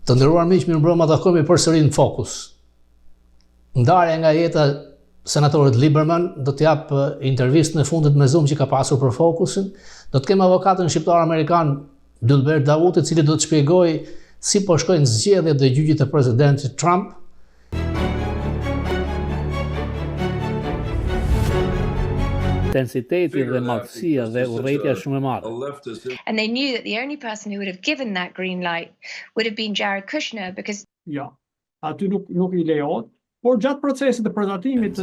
Të nderuar miq, mirëmbrëma, takojmë përsëri në Fokus. Ndarja nga jeta senatorit Lieberman do të jap intervistën e fundit me Zoom që ka pasur për Fokusin. Do të kemi avokatën shqiptar amerikan Dylbert Davuti, i cili do të shpjegojë si po shkojnë zgjedhjet dhe gjyqjet e presidentit Trump. Intensiteti dhe madhësia dhe urrëtia shumë e madhe. And they knew that the only person who would have given that green light would have been Jared Kushner because ja, aty nuk I lejohet, por gjatë procesit të përdatimit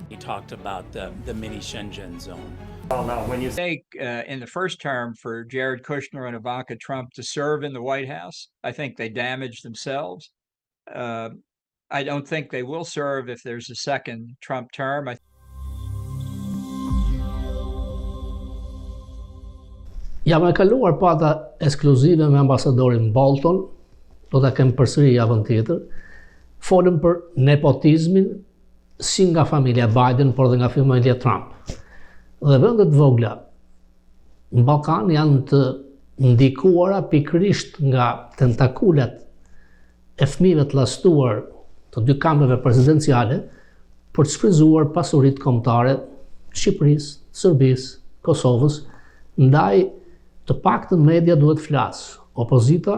he talked about the mini Shenzhen zone. Well, no, when you think in the first term for Jared Kushner and Ivanka Trump to serve in the White House, I think they damaged themselves. I don't think they will serve if there's a second Trump term. Jam e kaluar pata ekskluzive me ambasadorin Bolton, do ta kem përsëri javën tjetër. Folëm për nepotizmin si nga familja Biden, por dhe nga familja Trump. Dhe vendet vogla në Ballkan janë të ndikuara pikërisht nga tentakulat e fëmijëve të llastuar të dy kamrave presidenciale për të shfrytzuar pasuritë kombëtare të Shqipërisë, Serbisë, Kosovës, ndaj të paktën media duhet flasë. Opozita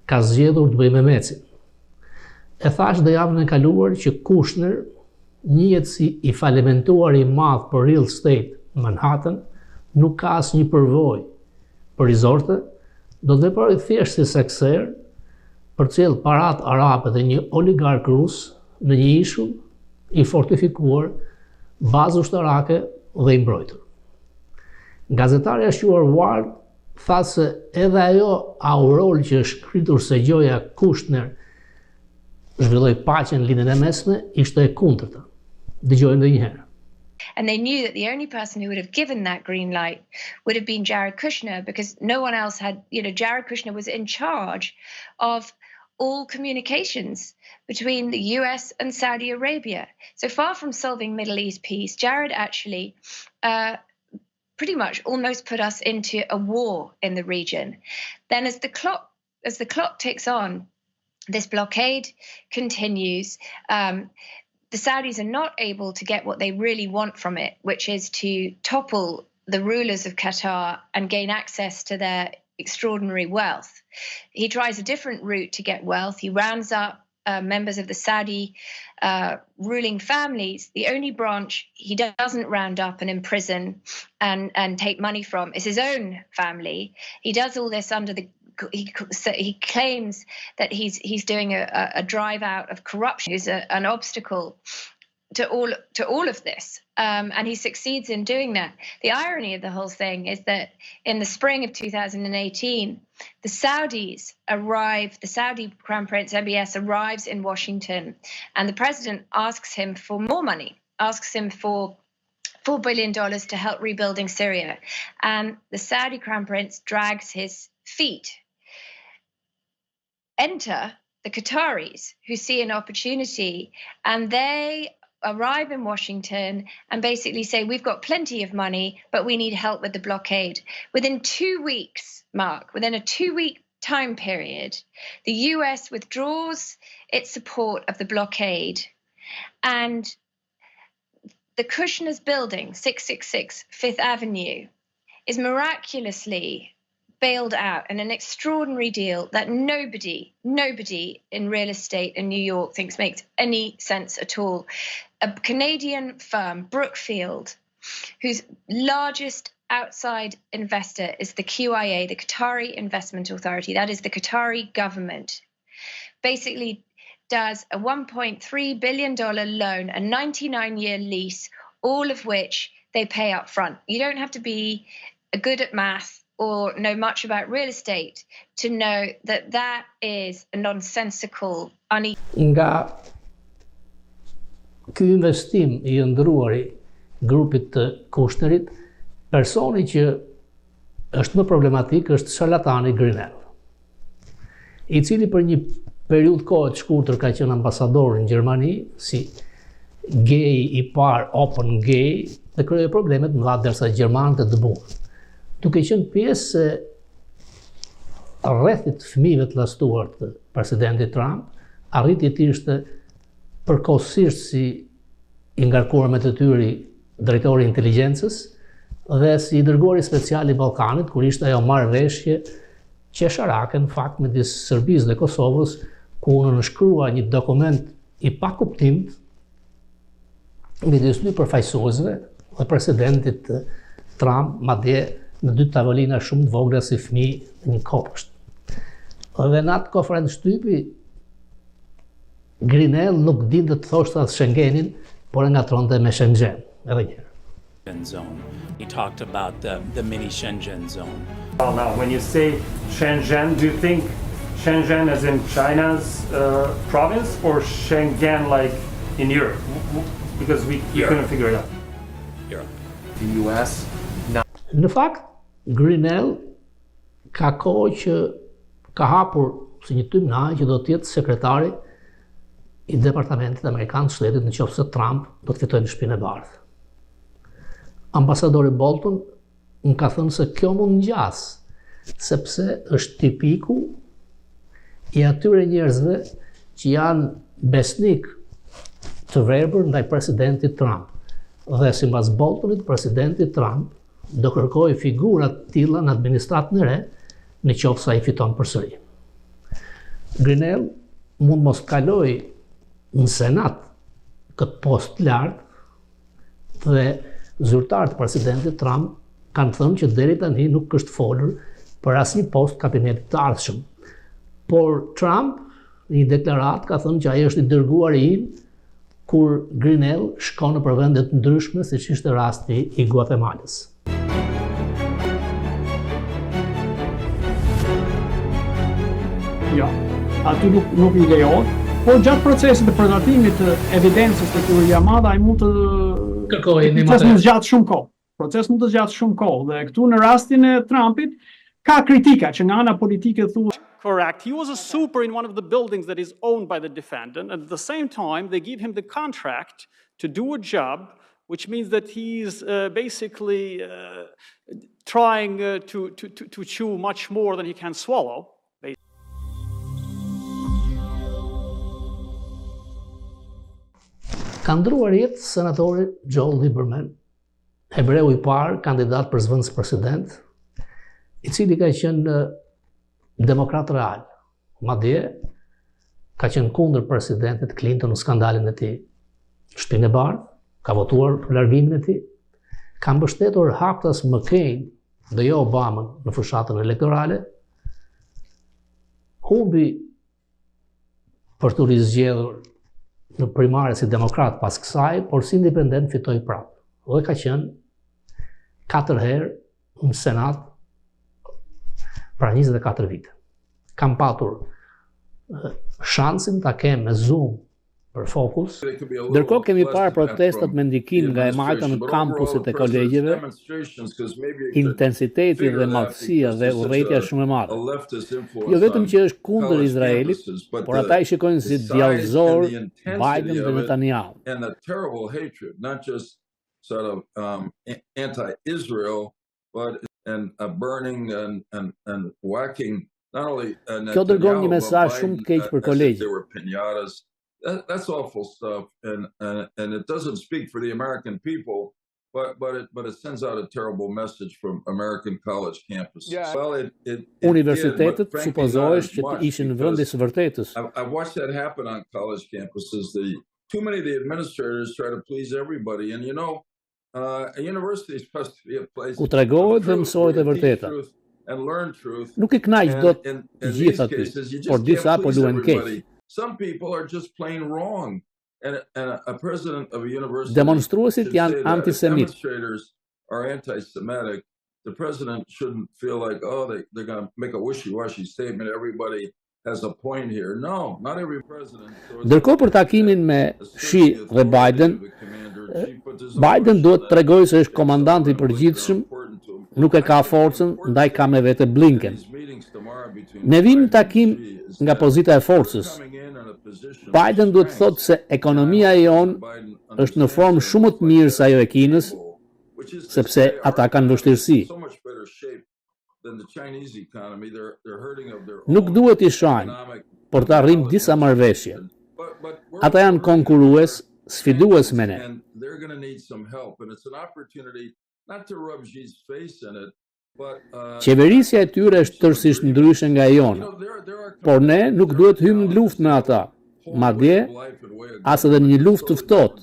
ka zgjedhur të bëjë me mecin. E thash dhe javën e kaluar që Kushner, njihet si I falimentuar I madh për real estate në Manhattan, nuk ka asnjë përvojë për rizorte, do të veprojë thjesht si sekser për të cilë parat arabe dhe një oligark rus në një ishull I fortifikuar, bazë ushtarake dhe I mbrojtur. Gazetarja e quajtur Ward tha se edhe ajo aurol që është shkritur se gjoja Kushner zhvilloi paqen në lidhjen e mesme, ishte e kundërta. Dëgjojmë edhe një herë. And they knew that the only person who would have given that green light would have been Jared Kushner because no one else had, Jared Kushner was in charge of all communications between the US and Saudi Arabia. So far from solving Middle East peace, Jared actually pretty much almost put us into a war in the region. Then as the clock ticks on, this blockade continues. The Saudis are not able to get what they really want from it, which is to topple the rulers of Qatar and gain access to their extraordinary wealth. He tries a different route to get wealth. He rounds up members of the Saudi ruling families. The only branch he doesn't round up and imprison and take money from is his own family. He does all this under the he claims that he's doing a drive out of corruption, is an obstacle to all of this, and he succeeds in doing that. The irony of the whole thing is that in the spring of 2018, the Saudis arrive. The Saudi Crown Prince MBS arrives in Washington, and the president asks him for more money, asks him for $4 billion to help rebuilding Syria, and the Saudi Crown Prince drags his feet. Enter the Qataris, who see an opportunity, and they arrive in Washington and basically say, we've got plenty of money, but we need help with the blockade. Within 2 weeks, Mark, within a 2-week time period, the US withdraws its support of the blockade, and the Kushner's building, 666 Fifth Avenue, is miraculously bailed out in an extraordinary deal that nobody in real estate in New York thinks makes any sense at all. A Canadian firm, Brookfield, whose largest outside investor is the QIA, the Qatari Investment Authority, that is the Qatari government, basically does a $1.3 billion loan, a 99-year lease, all of which they pay up front. You don't have to be good at math or know much about real estate to know that that is a nonsensical, Nga ky investim I ndëruar I grupit të Kushnerit, personi që është më problematik është charlatani Grinell, I cili për një periudhë kohë të shkurtër ka qenë ambasador në Gjermani, si gay i parë, open gay, dhe krijoi probleme të mëdha derisa gjermanët e dëbuan. Duke qenë pjesë rrethit fëmijëve të lastuar të presidentit Trump, arriti i tij ishte përkohësisht si i ngarkuar me detyri drejtori i inteligjencës dhe si i dërguari special i Ballkanit, kur ishte ajo marrëveshje qesharake në fakt midis Serbisë dhe Kosovës, ku unë nënshkrua një dokument i pakuptimt midis dy përfaqësuesve dhe presidentit Trump, madje në dy tavolina shumë të vogla si fëmijë në një kopësht. Dhe në atë konferencë shtypi, Grinell nuk dinte të thoshte atë Schengenin, por e ngatronte me Schengen, edhe një herë. Zone. He talked about the mini Shenzhen zone. Well, now, when you say Shenzhen, do you think Shenzhen as in China's province or Schengen like in Europe? Because you couldn't figure it out. Europe. The US. Në fakt, Grinell ka kohë që ka hapur si një tymnaj që do të jetë sekretari i Departamentit Amerikan të Shtetit nëse Trump do të fitojë në Shtëpinë e Bardhë. Ambasadori Bolton më ka thënë se kjo mund ngjas, sepse është tipiku i atyre njerëzve që janë besnik të verbër ndaj presidentit Trump. Dhe sipas Boltonit, presidenti Trump do kërkojë figura të tilla në administratën e re nëse ai fiton përsëri. Grinell mund mos kaloj në Senat këtë post lartë dhe zyrtarët e presidentit Trump kanë thënë që deri tani nuk është folur për asnjë post kabinetit të ardhshëm. Por Trump në një deklaratë ka thënë që ai është i dërguari im kur Grinell shkon në vende të ndryshme, siç ishte rasti i Guatemalës. Ja, aty nuk i lejohet, por gjatë procesit të përgatimit të evidencës të teoria madhe ai mund të Kërkojë një proces mund të zgjatë shumë kohë. Proces mund të zgjatë shumë kohë dhe këtu në rastin e Trumpit ka kritika që nga ana politike thuhet. Correct. He was a super in one of the buildings that is owned by the defendant, and at the same time, they give him the contract to do a job, which means that he's basically trying to chew much more than he can swallow. Ka ndruar jetë senatori Joe Lieberman, hebreu i parë kandidat për zëvendës president, i cili ka qenë demokrat real. Madje ka qenë kundër presidentit Clinton në skandalin e tij në Shtëpinë e Bardhë, ka votuar për largimin e tij, ka mbështetur Haptas McCain dhe jo Obamën në fushatën elektorale, humbi për të rizgjedhur në primare si demokrat pas kësaj, por si independent fitoi prapë. Dhe ka qenë 4 herë në Senat pra 24 vite. Kam patur shansin ta kem me Zoom për Fokus. Ndërkohë kemi parë protestat me ndikim nga e majta në kampuset e kolegjeve, intensiteti dhe madhësia dhe urrëtia shumë e madhe. Jo vetëm që është kundër Izraelit, por ata i shikojnë si djallëzor Biden dhe Netanyahu. Kjo dërgon një mesazh shumë të keq për kolegjin. That's awful stuff, and it doesn't speak for the American people, but it sends out a terrible message from American college campuses. Yeah. Well, Universitetet supozohesh që të ishin në vend të vërtetës. I've watched that happen on college campuses. Too many of the administrators try to please everybody, and a university is supposed to be a place ku tregohet dhe mësohet e vërteta. And learn truth. Nuk i kënaq dot të gjithë aty, por disa po luajnë keq. Some people are just plain wrong, and a president of a university. Demonstruesit janë antisemit. Demonstrators are anti-Semitic. The president shouldn't feel like, they're going to make a wishy-washy statement. Everybody has a point here. No, not every president. Ndërkohë për takimin me Xi dhe Biden, Biden duhet të tregojë se është komandant i përgjithshëm, nuk e ka forcën, ndaj ka me vete Blinken. Ne vim në takim nga pozita e forcës. Biden duhet të thotë se ekonomia jonë është në formë shumë të mirë se ajo e Kinës, sepse ata kanë vështirësi. Nuk duhet i shajnë, por të arrijmë disa marrëveshje. Ata janë konkurrues, sfidues me ne. Qeverisja e tyre është tërësisht ndryshe nga e jona, por ne nuk duhet hyjmë në luftë me ata, madje as edhe në një luftë të ftohtë.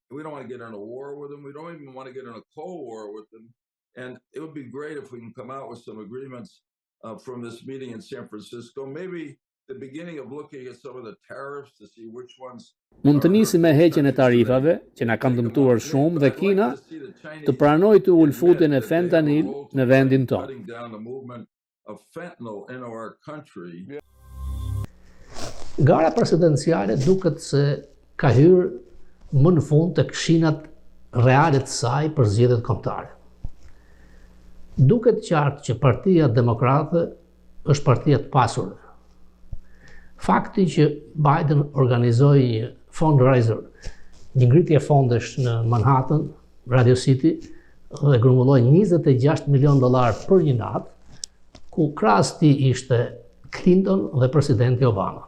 We don't want to get in a war with them. We don't even want to get in a cold war with them. And it would be great if we can come out with some agreements from this meeting in San Francisco. Maybe the beginning of looking at some of the tariffs to see which ones. Mund të nisi me heqjen e tarifave, që na kanë dëmtuar shumë, dhe Kina të pranojë të ulfutjen e fentanil në vendin tonë. Gara presidenciale duket se ka hyrë më në fund të këshinat reale të saj për zgjedhjet kombëtare. Duket qartë që Partia Demokrate është partia të pasurve. Fakti që Biden organizoi një fundraiser, një ngritje fondesh në Manhattan, Radio City, dhe grumbulloi $26 milion për një natë, ku krahas tij ishte Clinton dhe presidenti Obama.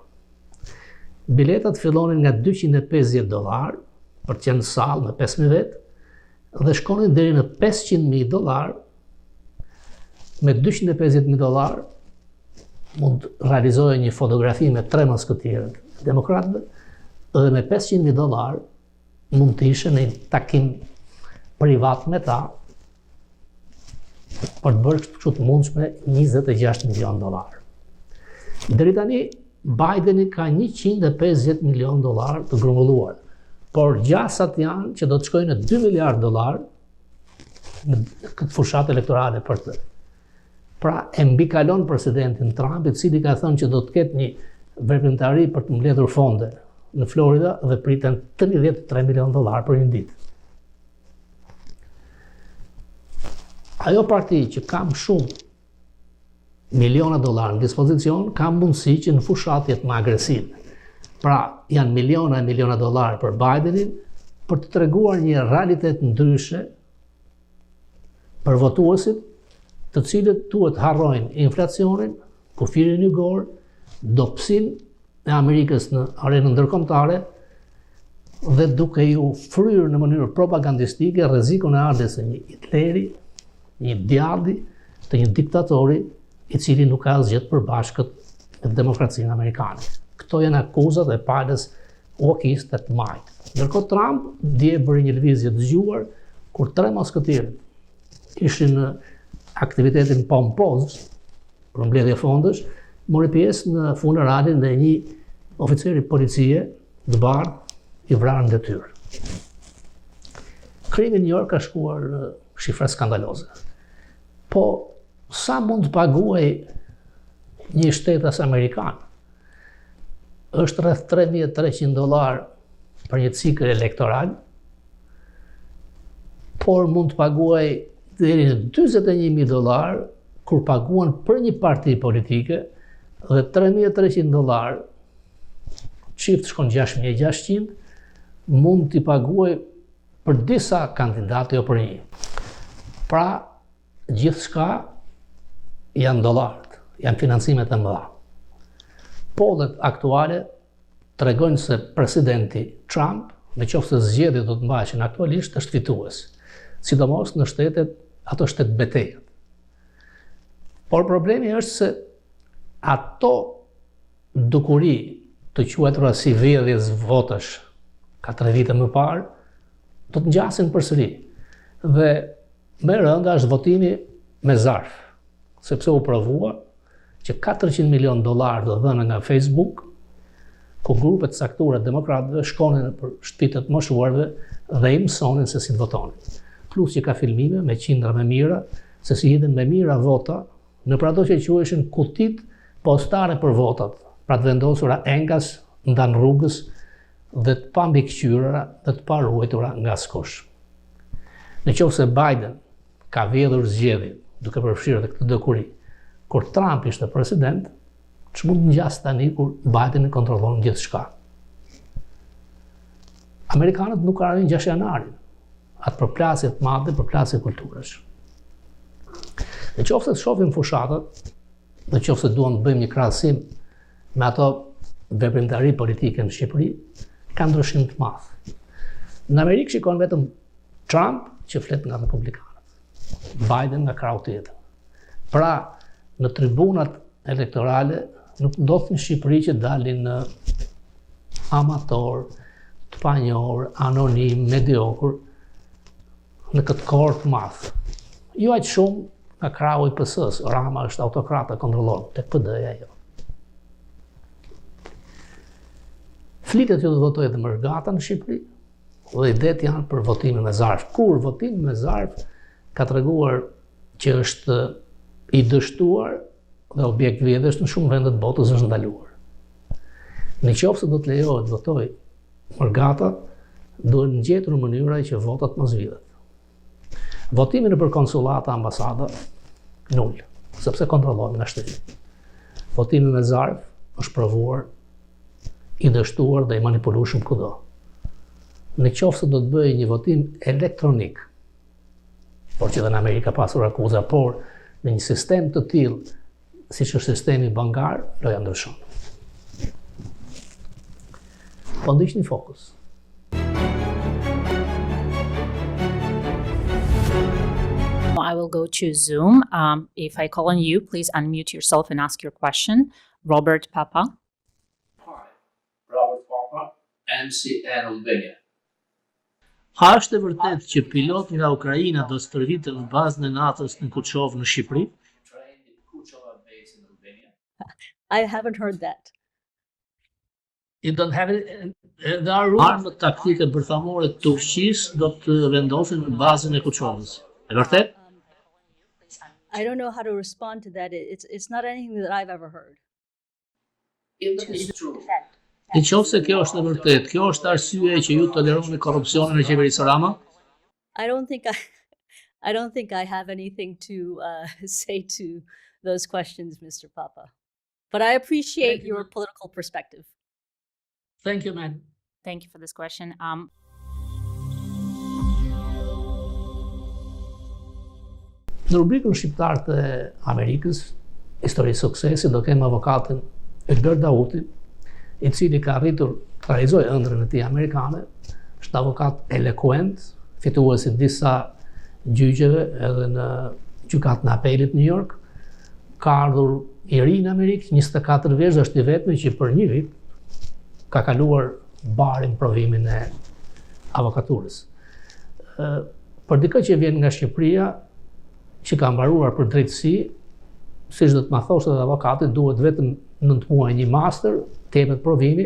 Biletat fillonin nga $250 për të qenë në sallë me 5.000 vetë, dhe shkonin deri në $500.000. Me $250.000 mund të realizohej një fotografi me 3 moskëtierët demokratëve, dhe me $500.000 mund të ishe në një takim privat me ta për të bërë kështu të mundshme $26 milion. Deri tani Bideni ka $150 milion të grumbulluar, por gjasat janë që do të shkojnë në $2 miliard në këtë fushat elektorale për të. Pra e mbikalon presidentin Trump, i cili ka thënë që do të ketë një veprimtari për të mbledhur fonde në Florida dhe priten $33 milion për një ditë. Ajo parti që kam shumë miliona dollar në dispozicion, kam mundësi që në fushat jetë më agresiv. Pra, janë miliona e miliona dollar për Bidenin për të treguar një realitet ndryshe për votuesit, të cilët duhet harrojnë inflacionin, kufirin jugor, dobësinë e Amerikës në arenën ndërkombëtare dhe duke ju fryrë në mënyrë propagandistike rrezikun e ardhes së një Hitleri, një djalli të një diktatori i cili nuk ka asgjë të përbashkët me demokracinë amerikane. Këto janë akuzat e palës uakiste të majtë. Ndërkohë Trump dje bëri një lëvizje të zgjuar kur 3 moskëtierët ishin në aktivitetin pompoz për mbledhje fondesh, mori pjesë në funeralin e një oficeri policie të bardhë i vrarë në detyrë. Krimi në New York ka shkuar në shifra skandaloze. Po sa mund të paguaj një shtetas amerikan? Është rreth $3.300 për një cikël elektoral, por mund të paguaj deri në $41.000 kur paguan për një parti politike dhe $3.300, çift shkon 6.600, mund t'i paguaj për disa kandidatë, jo për një. Pra, gjithçka janë dollarët, janë financimet e mëdha. Pollet aktuale tregojnë se presidenti Trump, nëse zgjedhjet do të mbaqen aktualisht, është fitues, sidomos në ato shtetet betejat. Por problemi është se ato dukuri të quajtura si vjedhjes votash 4 vite më parë, do të ngjasin përsëri. Dhe më e rënda është votimi me zarf, sepse u provua që $400 milion do dhënë nga Facebook, ku grupet caktuara demokratëve shkonin për shtëpitë të moshuarve dhe i mësonin se si të votonin. Plus që ka filmime me qindra me mira, se si hidhen me mira vota në ato që quheshin kutit postare për votat, pra të vendosura engas ndan rrugës dhe të pambikëqyrura dhe të paruajtura nga askush. Nëse Biden ka vjedhur zgjedhjen duke përfshirë edhe këtë dukuri, kur Trump ishte president, ç'mund ngjas tani kur Biden e kontrollon gjithçka. Amerikanët nuk arrin 6 janarin, atë përplasje të madhe, përplasje kulturash. Në qoftë se shohim fushatat, në qoftë se duam të bëjmë një krahasim me ato veprimtari politike në Shqipëri, ka ndryshim të madh. Në Amerikë shikon vetëm Trump që flet nga republikanët, Biden nga krahu tjetër. Pra, në tribunat elektorale nuk ndodh në Shqipëri që dalin amator, të panjohur, anonim, mediokër në këtë korë të madh. Jo aq shumë nga krahu i PS-s, Rama është autokrat e kontrollon, tek PD-ja jo. Flitet që do të votojë edhe Mërgata në Shqipëri, dhe idet janë për votimin me zarf. Kur votimi me zarf ka treguar që është i dështuar dhe objekt vjedhës në shumë vende të botës është ndaluar. Në qoftë se do të lejohet të votojë Mërgata, duhet ngjetur mënyra që votat mos vidhet. Votimi nëpër konsullata, ambasada, nul, sepse kontrollohen nga shteti. Votimi me zarf është provuar i dështuar dhe i manipulueshëm kudo. Në qoftë se do të bëjë një votim elektronik, por që dhe në Amerikë ka pasur akuza, por në një sistem të tillë, siç është sistemi bangar, loja ndryshon. Po ndiqni Fokus. I will go to Zoom. If I call on you, please unmute yourself and ask your question. Robert Papa. Hi, Robert Papa, MCN Albania. A është e vërtet që pilot nga Ukraina do stërvitet në bazën e NATO-s në Kuchov në Shqipëri? I haven't heard that. You don't have it? Armët taktike bërthamore të Turqisë do të vendosen në bazën e Kuchovës. E vërtet? I don't know how to respond to that. It's not anything that I've ever heard. Në qoftë se kjo është e vërtet, kjo është arsye që ju toleroni korrupsionin në qeverisë Rama? I don't think I have anything to say to those questions, Mr. Papa. But I appreciate your political perspective. Thank you, man. Thank you for this question. Në rubrikën shqiptar të Amerikës, histori suksesi, do kemi avokatin Elber Dauti, i cili ka arritur të realizojë ëndrrën e tij amerikane, është avokat eloquent, fituesi disa gjyqeve edhe në gjykatën e apelit New York, ka ardhur i ri në Amerikë, 24 vjeç, është i vetmi që për një vit ka kaluar barin provimin e avokaturës. Për dikë që vjen nga Shqipëria, që ka mbaruar për drejtësi, siç do të ma thoshte edhe avokati, duhet vetëm 9 muaj një master, të jepet provimi,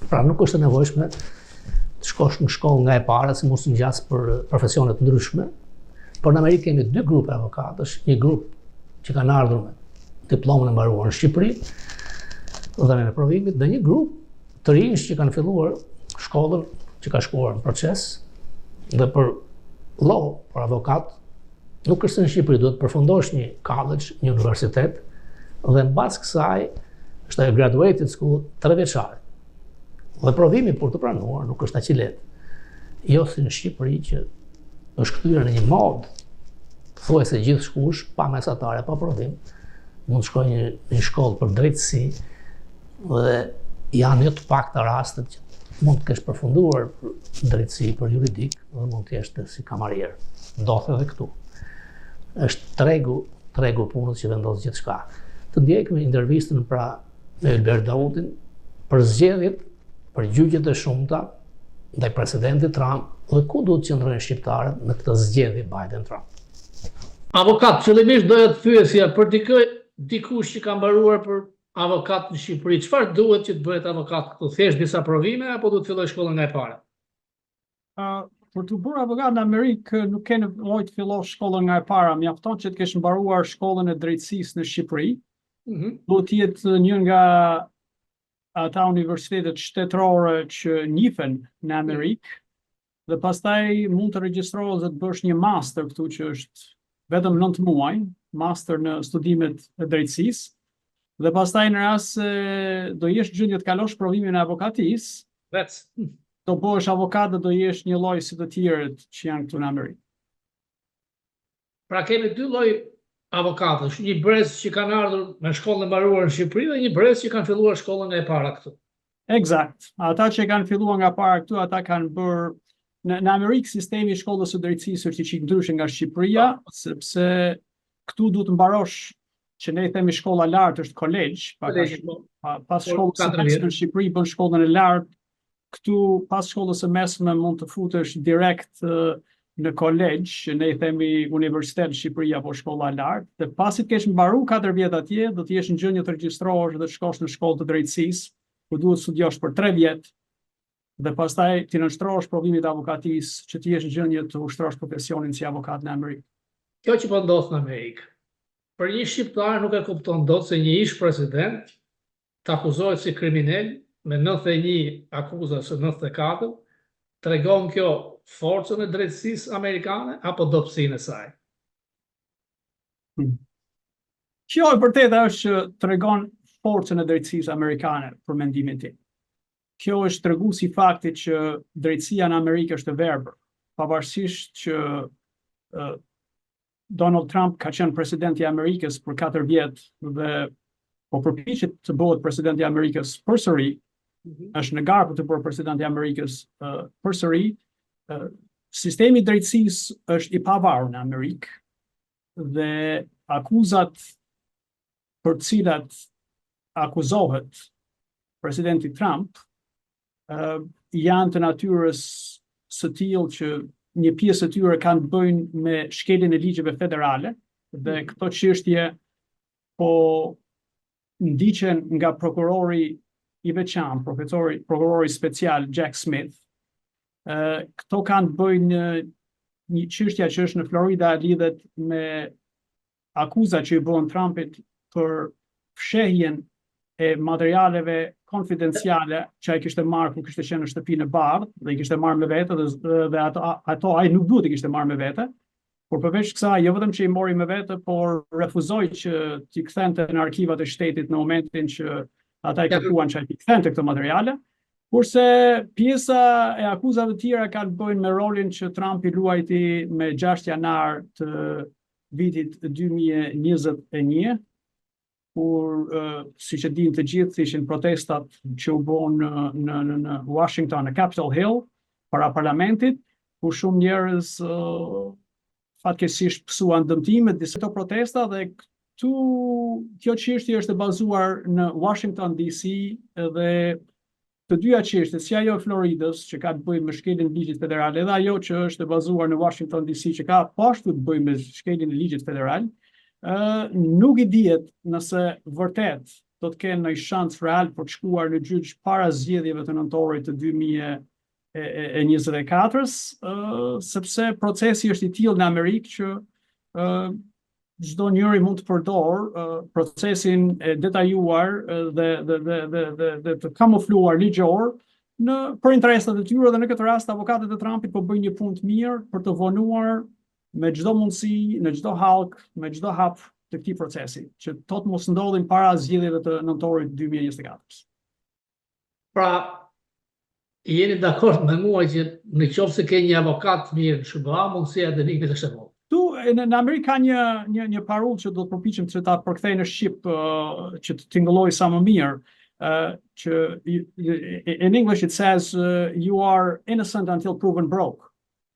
pra nuk është e nevojshme të shkosh në shkollë nga e para, si mos ngjas për profesione të ndryshme. Por në Amerikë kemi 2 grupe avokatësh, një grup që kanë ardhur me diplomën e mbaruar në Shqipëri, dhënien e provimit, dhe një grup të rinj që kanë filluar shkollën, që ka shkuar në proces, dhe për law, për avokat, nuk është në Shqipëri, duhet përfundosh një college, një universitet, dhe në bazë kësaj është ajo graduated school 3 vjeçare. Dhe provimi për të pranuar nuk është aq i lehtë. Jo si në Shqipëri që është kthyer në një mod, thuajse gjithkush pa mesatare, pa provim, mund të shkojë në një shkollë për drejtësi dhe janë jo të pakta rastet që mund të kesh përfunduar për drejtësi, për juridik dhe mund të jesh si kamarier. Ndodh edhe këtu. Është tregu punës që vendos gjithçka. Të ndjekëm intervistën pra me Elber Dautin për zgjedhjet, për gjyqjet e shumta ndaj presidentit Trump dhe ku duhet të qëndrojnë shqiptarët në këtë zgjedhje Biden-Trump. Avokat, fillimisht doja të pyesja për dikush që ka mbaruar për avokat në Shqipëri, çfarë duhet që të bëhet avokat këtu? Thjesht disa provime apo duhet të filloj shkollën nga e para? Për të bërë avokat në Amerikë nuk ke nevojë të fillosh shkollën nga e para, mjafton që të kesh mbaruar shkollën e drejtësisë në Shqipëri. Duhet të jetë një nga ata universitetet shtetërore që njihen në Amerikë dhe pastaj mund të regjistrohesh dhe të bësh një master këtu që është vetëm 9 muaj, master në studimet e drejtësisë, dhe pastaj në rast se do jesh në gjendje të kalosh provimin e avokatisë, do bëhesh avokat dhe do jesh një lloj si të tjerët që janë këtu në Amerikë. Pra kemi dy lloj avokatësh, një brez që kanë ardhur me shkollën e mbaruar në Shqipëri dhe një brez që kanë filluar shkollën nga e para këtu. Eksakt. Ata që kanë filluar nga para këtu, ata kanë bërë në Amerikë sistemi i shkollës së drejtësisë është i çik ndryshe nga Shqipëria, sepse këtu duhet të mbarosh që ne i themi shkolla lartë është college, pas shkollës së mesme në Shqipëri bën shkollën e lartë, këtu pas shkollës së mesme mund të futesh direkt në college, ne i themi universitet në Shqipëri apo shkolla e lartë, dhe pasi të kesh mbaruar 4 vjet atje, do të jesh në gjendje të regjistrohesh dhe të shkosh në shkollë të drejtësisë, ku duhet studiosh për 3 vjet, dhe pastaj ti nënshtrohesh provimit të avokatisë që ti jesh në gjendje të ushtrosh profesionin si avokat në Amerikë. Kjo që po ndodh në Amerikë, për një shqiptar nuk e kupton dot se një ish president të akuzohet si kriminal me 91 akuza së 94, tregon kjo forcën e drejtësisë amerikane apo dobësinë e saj? Kjo e vërtetë është që tregon forcën e drejtësisë amerikane për mendimin tim. Kjo është treguesi i faktit që drejtësia në Amerikë është e verbër, pavarësisht që Donald Trump ka qenë presidenti i Amerikës për 4 vjet dhe po përpiqet të bëhet presidenti i Amerikës përsëri, është në garë për të bërë presidenti i Amerikës përsëri. Sistemi i drejtësisë është i pavarur në Amerikë dhe akuzat për të cilat akuzohet presidenti Trump janë të natyrës së tillë që një pjesë e tyre kanë të bëjnë me shkeljen e ligjeve federale dhe këto çështje po ndiqen nga prokurori i veçantë, prokurori special Jack Smith. Këto kanë të bëjnë një çështje që është në Florida lidhet me akuza që i bën Trumpit për fshehjen e materialeve konfidenciale që ai kishte marrë kur kishte qenë në shtëpinë e bardhë dhe i kishte marrë me vete dhe ato ai nuk duhet i kishte marrë me vete. Por përveç kësaj, jo vetëm që i mori me vete, por refuzoi që t'i kthente në arkivat e shtetit në momentin që ata i kërkuan që ai t'i kthente këto materiale. Kurse pjesa e akuzave të tjera kanë bëjnë me rolin që Trump i luajti me 6 janar të vitit 2021, kur, si që dinë të gjithë, ishin protestat që u bon në Washington, në Capitol Hill, para parlamentit, ku shumë njerëz fatkeqësisht pësuan dëmtime disa të protesta dhe këtu kjo çështje është e bazuar në Washington DC dhe të dyja çështjet, si ajo e Floridës që ka të bëjë me shkeljen e ligjit federal, edhe ajo që është e bazuar në Washington DC që ka pashtu të bëjë me shkeljen e ligjit federal, nuk i dihet nëse vërtet do të kenë ndonjë shans real për të shkuar në gjyq para zgjedhjeve të nëntorit të 2024-s, sepse procesi është i tillë në Amerikë që çdo njeri mund të përdor procesin e detajuar dhe të kamufluar ligjor për interesat e tyre, dhe në këtë rast avokatët e Trumpit po bëjnë një punë të mirë për të vonuar me çdo mundësi, në çdo hallk, me çdo hap të këtij procesi, që tot mos ndodhin para zgjedhjeve të nëntorit 2024. Pra, jeni dakord me mua që në qoftë se ke një avokat të mirë në SBA, mundësia e dënimit është e vogël. Tu në Amerikë ka një parull që do të përpiqem të ta përkthej në shqip që të tingëlloj sa më mirë. Që in English it says you are innocent until proven broke.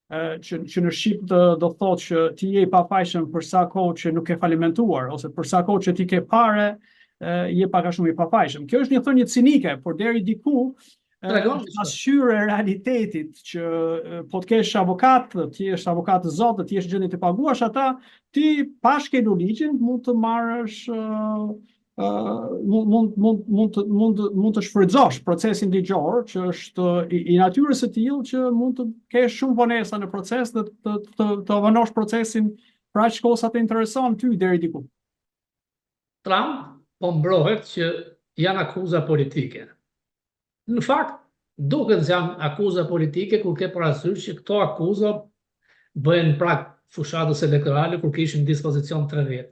Që në shqip do thotë që ti je i pafajshëm për sa kohë që nuk ke falimentuar, ose për sa kohë që ti ke pare, je pak a shumë i pafajshëm. Kjo është një thënie cinike, por deri diku pasqyrë e realitetit që po të kesh avokat, ti je avokat të zotë, ti je në gjendje të paguash ata, ti pa shkelur ligjin mund të marrësh mund të shfrytëzosh procesin ligjor që është i natyrës së tillë që mund të kesh shumë vonesa në proces dhe të avanosh procesin për aq kohë sa të intereson ty deri diku. Trump po mbrohet që janë akuza politike. Në fakt, duket se janë akuza politike kur ke parasysh që këto akuza bëhen prak fushatës elektorale kur kishin në dispozicion 3 vjet.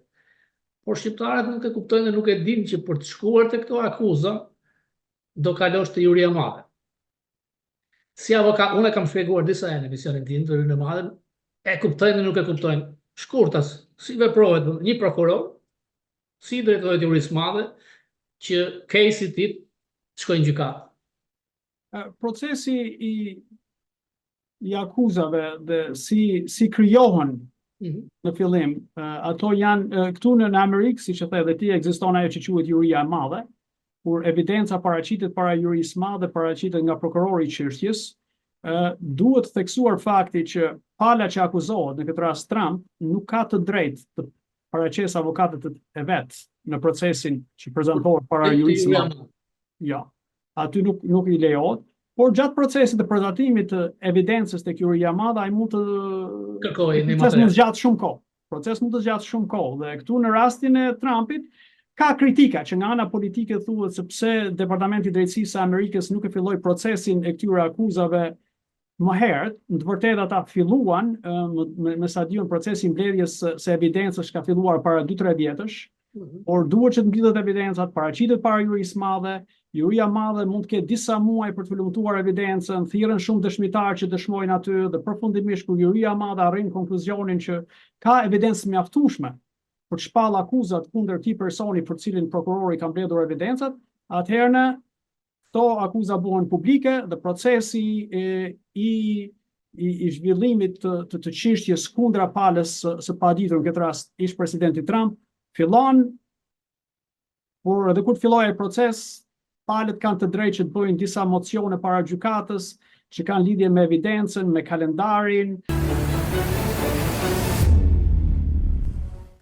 Por shqiptarët nuk e kuptojnë dhe nuk e dinë që për të shkuar të këto akuza, do kalosh të juria madhe. Si avokat, unë e kam shpjeguar disa herë në emisionin tim të Juria Madhe, e kuptojnë dhe nuk e kuptojnë. Shkurtas, si veprohet një prokuror, si drejtohet jurisë madhe, që kejsi ti të shkojnë gjykatë. Procesi i akuzave dhe si krijohen në fillim, ato janë këtu në Amerikë, siç e the dhe ti, ekziston ajo që quhet juria e madhe, kur evidenca paraqitet para jurisë madhe, paraqitet nga prokurori i çështjes, duhet theksuar fakti që pala që akuzohet, në këtë rast Trump, nuk ka të drejtë të paraqesë avokatët e vet në procesin që prezantohet para jurisë madhe. Ja, aty nuk i lejohet, por gjatë procesit të prezantimit të evidencës tek juria madhe ai mund të kërkojë një proces mund të zgjatë shumë kohë. Proces mund të zgjatë shumë kohë dhe këtu në rastin e Trumpit ka kritika që nga ana politike thuhet se pse Departamenti i Drejtësisë së Amerikës nuk e filloi procesin e këtyre akuzave më herët. Në të vërtetë ata filluan me sa diun procesin mbledhjes së evidencës ka filluar para 2-3 vjetësh, por duhet që të mbledhet evidencat, paraqitet para jurisë madhe. Juria madhe mund të ketë disa muaj për të filluar evidencën, thirrën shumë dëshmitar që dëshmojnë aty dhe përfundimisht kur juria madhe arrin konkluzionin që ka evidencë mjaftueshme për të shpallë akuzat kundër këtij personi për cilin prokurori ka mbledhur evidencat, atëherë këto akuza bëhen publike dhe procesi i zhvillimit të çështjes kundra palës së paditur, në këtë rast ish presidenti Trump, fillon, por edhe kur të fillojë ai proces, palët kanë të drejtë që të bëjnë disa mocione para gjykatës që kanë lidhje me evidencën, me kalendarin.